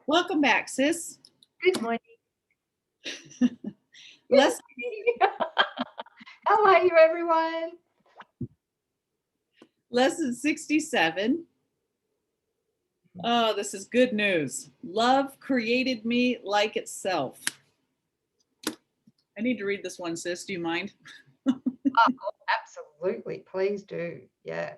Welcome back, sis. Good morning. Lesson, How are you, everyone? lesson 67. Oh, this is good news. Love created me like itself. I need to read this one, sis. Do you mind? Oh, absolutely. Please do. Yeah.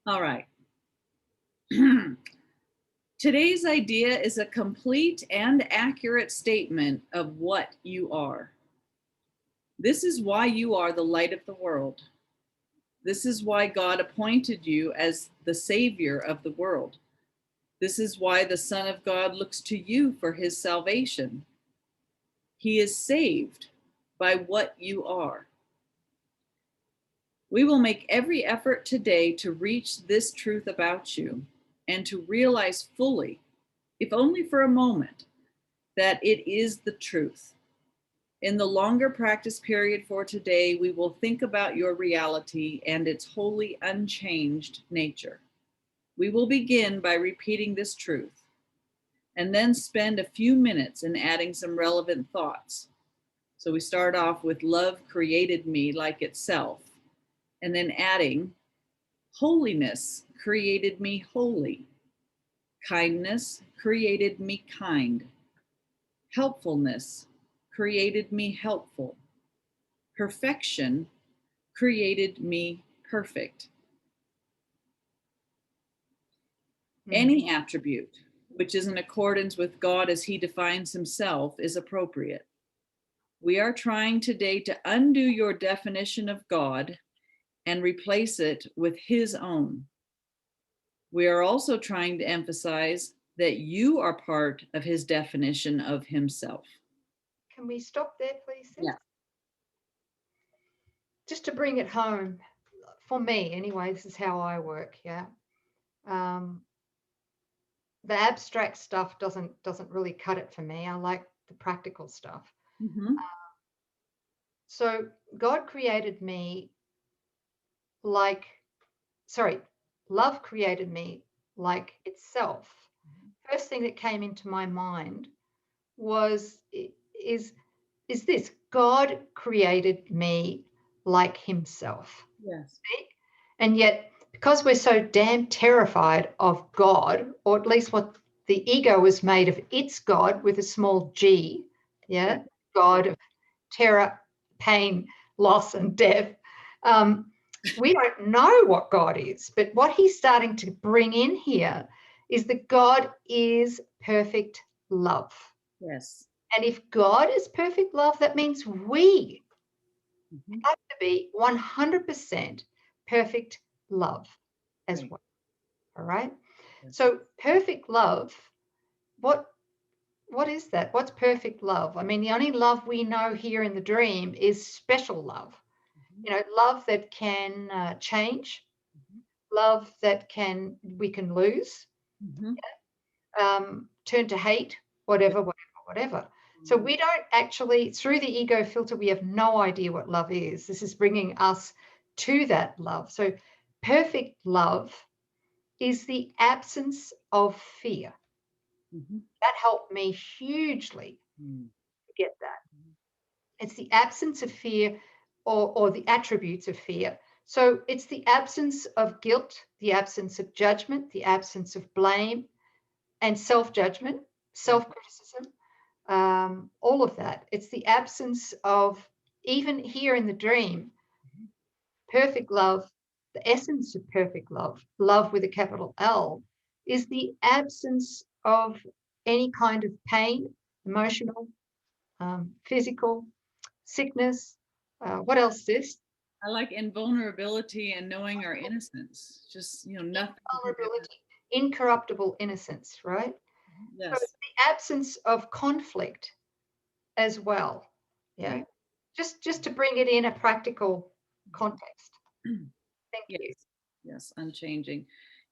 All right. Today's idea is a complete and accurate statement of what you are. This is why you are the light of the world. This is why God appointed you as the Savior of the world. This is why the Son of God looks to you for his salvation. He is saved by what you are. We will make every effort today to reach this truth about you and to realize fully, if only for a moment, that it is the truth. In the longer practice period for today, we will think about your reality and its wholly unchanged nature. We will begin by repeating this truth and then spend a few minutes in adding some relevant thoughts. So we start off with love created me like itself, and then adding holiness created me holy, kindness created me kind, helpfulness created me helpful, perfection created me perfect. Any attribute which is in accordance with God as he defines himself is appropriate. We are trying today to undo your definition of God and replace it with his own. We are also trying to emphasize that you are part of his definition of himself. Can we stop there, please? Sis? Yeah. Just to bring it home, for me anyway, this is how I work. Yeah. The abstract stuff doesn't really cut it for me. I like the practical stuff. Mm-hmm. So God created me love created me like itself. First thing that came into my mind is this: God created me like himself. Yes. And yet, because we're so damn terrified of God, or at least what the ego is made of, its God with a small g, yeah, God of terror, pain, loss, and death. We don't know what God is, but what he's starting to bring in here is that God is perfect love. Yes. And if God is perfect love, that means we have to be 100% perfect love as well. All right. Yes. So perfect love, what is that? What's perfect love? I mean, the only love we know here in the dream is special love. You know, love that can change, love that we can lose, turn to hate, whatever. So we don't actually, through the ego filter, we have no idea what love is. This is bringing us to that love. So perfect love is the absence of fear. That helped me hugely to get that. It's the absence of fear or the attributes of fear. So it's the absence of guilt, the absence of judgment, the absence of blame and self-judgment, self-criticism, all of that. It's the absence of, even here in the dream, perfect love, the essence of perfect love, love with a capital L, is the absence of any kind of pain, emotional, physical, sickness. What else, sis? I like invulnerability and knowing our innocence. Just, nothing. Vulnerability, incorruptible innocence, right? Yes. So it's the absence of conflict as well. Yeah. Right. Just to bring it in a practical context. Thank you. Yes, unchanging.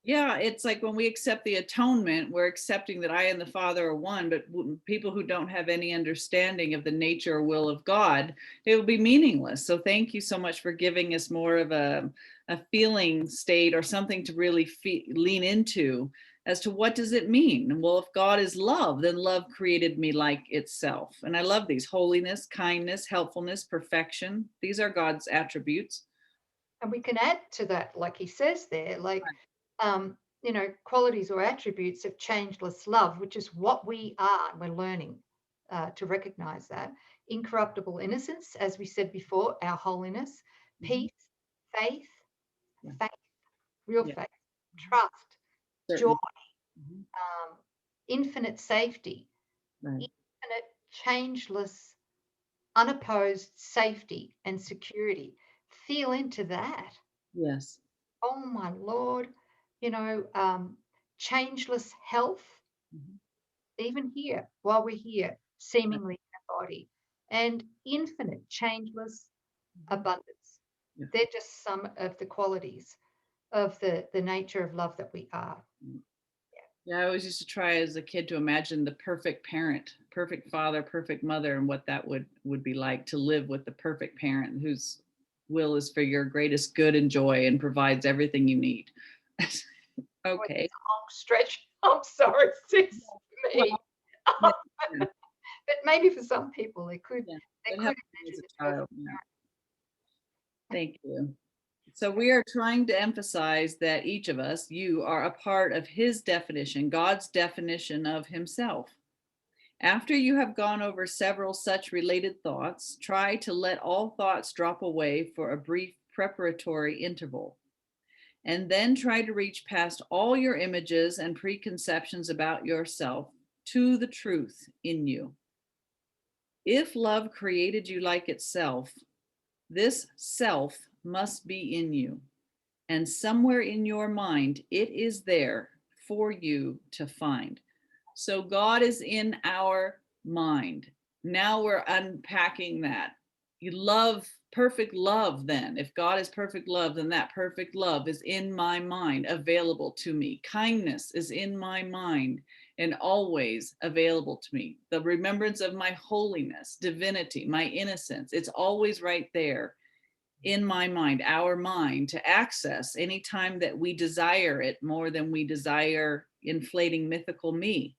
Yeah, it's like when we accept the atonement, we're accepting that I and the Father are one, but people who don't have any understanding of the nature or will of God, it will be meaningless. So thank you so much for giving us more of a feeling state or something to really lean into as to what does it mean? Well, if God is love, then love created me like itself. And I love these: holiness, kindness, helpfulness, perfection. These are God's attributes. And we can add to that, like he says there, like, qualities or attributes of changeless love, which is what we are. We're learning to recognize that. Incorruptible innocence, as we said before, our holiness, peace, faith, Yeah. faith, real Yeah. faith, trust, joy, Certain. infinite safety, Right. infinite, changeless, unopposed safety and security. Feel into that. Yes. Oh my Lord, changeless health, even here, while we're here, seemingly in our body, and infinite, changeless abundance. Yeah. They're just some of the qualities of the nature of love that we are. Yeah, I always used to try as a kid to imagine the perfect parent, perfect father, perfect mother, and what that would be like to live with the perfect parent whose will is for your greatest good and joy and provides everything you need. Boy, Okay. it's a long stretch. I'm sorry, sis. Well, Me. yeah, yeah, But maybe for some people, they could yeah. they It could helped me as imagine the a child. perfect. Yeah. Thank you. So we are trying to emphasize that each of us, you are a part of his definition, God's definition of himself. After you have gone over several such related thoughts, try to let all thoughts drop away for a brief preparatory interval. And then try to reach past all your images and preconceptions about yourself to the truth in you. If love created you like itself, this self must be in you. And somewhere in your mind, it is there for you to find. So God is in our mind. Now we're unpacking that. You love, perfect love, then. If God is perfect love, then that perfect love is in my mind, available to me. Kindness is in my mind and always available to me. The remembrance of my holiness, divinity, my innocence, it's always right there in my mind, our mind, to access anytime that we desire it more than we desire inflating mythical me,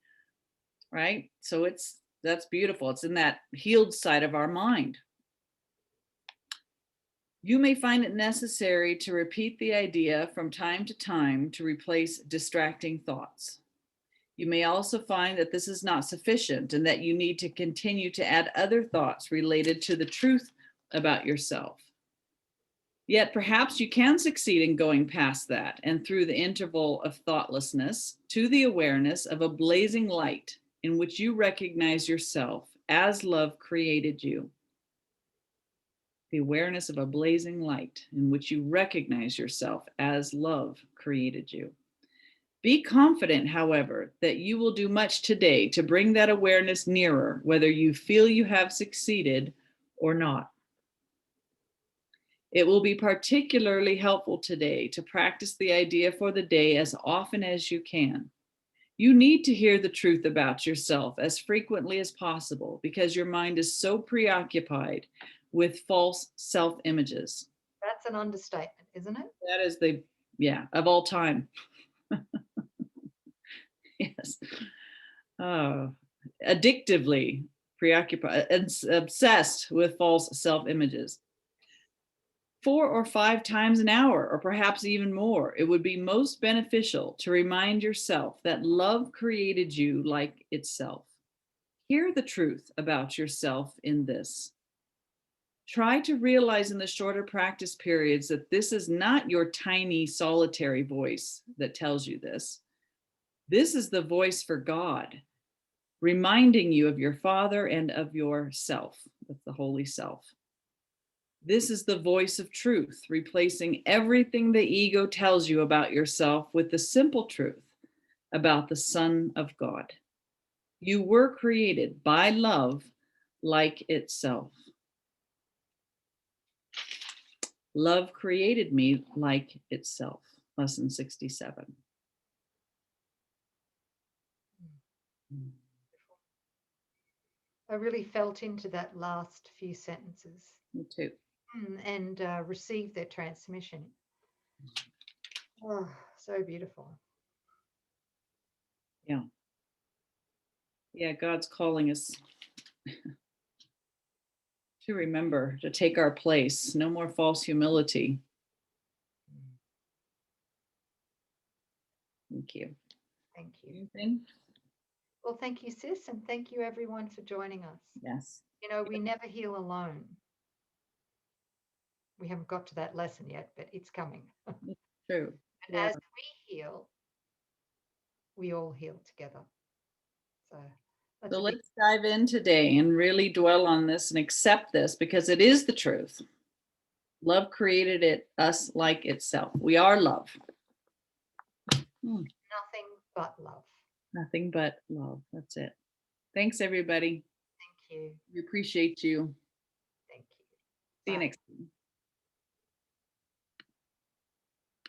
right? So that's beautiful. It's in that healed side of our mind. You may find it necessary to repeat the idea from time to time to replace distracting thoughts. You may also find that this is not sufficient and that you need to continue to add other thoughts related to the truth about yourself. Yet perhaps you can succeed in going past that and through the interval of thoughtlessness to the awareness of a blazing light in which you recognize yourself as love created you. The awareness of a blazing light in which you recognize yourself as love created you. Be confident, however, that you will do much today to bring that awareness nearer, whether you feel you have succeeded or not. It will be particularly helpful today to practice the idea for the day as often as you can. You need to hear the truth about yourself as frequently as possible because your mind is so preoccupied with false self-images. That's an understatement, isn't it? That is of all time. Yes. Addictively preoccupied and obsessed with false self-images. 4 or 5 times an hour, or perhaps even more, it would be most beneficial to remind yourself that love created you like itself. Hear the truth about yourself in this. Try to realize in the shorter practice periods that this is not your tiny solitary voice that tells you this. This is the voice for God, reminding you of your Father and of yourself, with the Holy Self. This is the voice of truth, replacing everything the ego tells you about yourself with the simple truth about the Son of God. You were created by love like itself. Love created me like itself. Lesson 67. I really felt into that last few sentences Me too. and received their transmission. Oh, so beautiful. Yeah. Yeah, God's calling us to remember to take our place. No more false humility. Thank you. Thank you. Anything? Well, thank you, sis, and thank you everyone for joining us. Yes. You know, we never heal alone. We haven't got to that lesson yet, but it's coming. True. And Yeah. as we heal, we all heal together. So that's So a big let's dive in today and really dwell on this and accept this because it is the truth. Love created us like itself. We are love. nothing but love. Nothing but love. That's it. Thanks, everybody. Thank you. We appreciate you. Thank you. See you Bye. next time.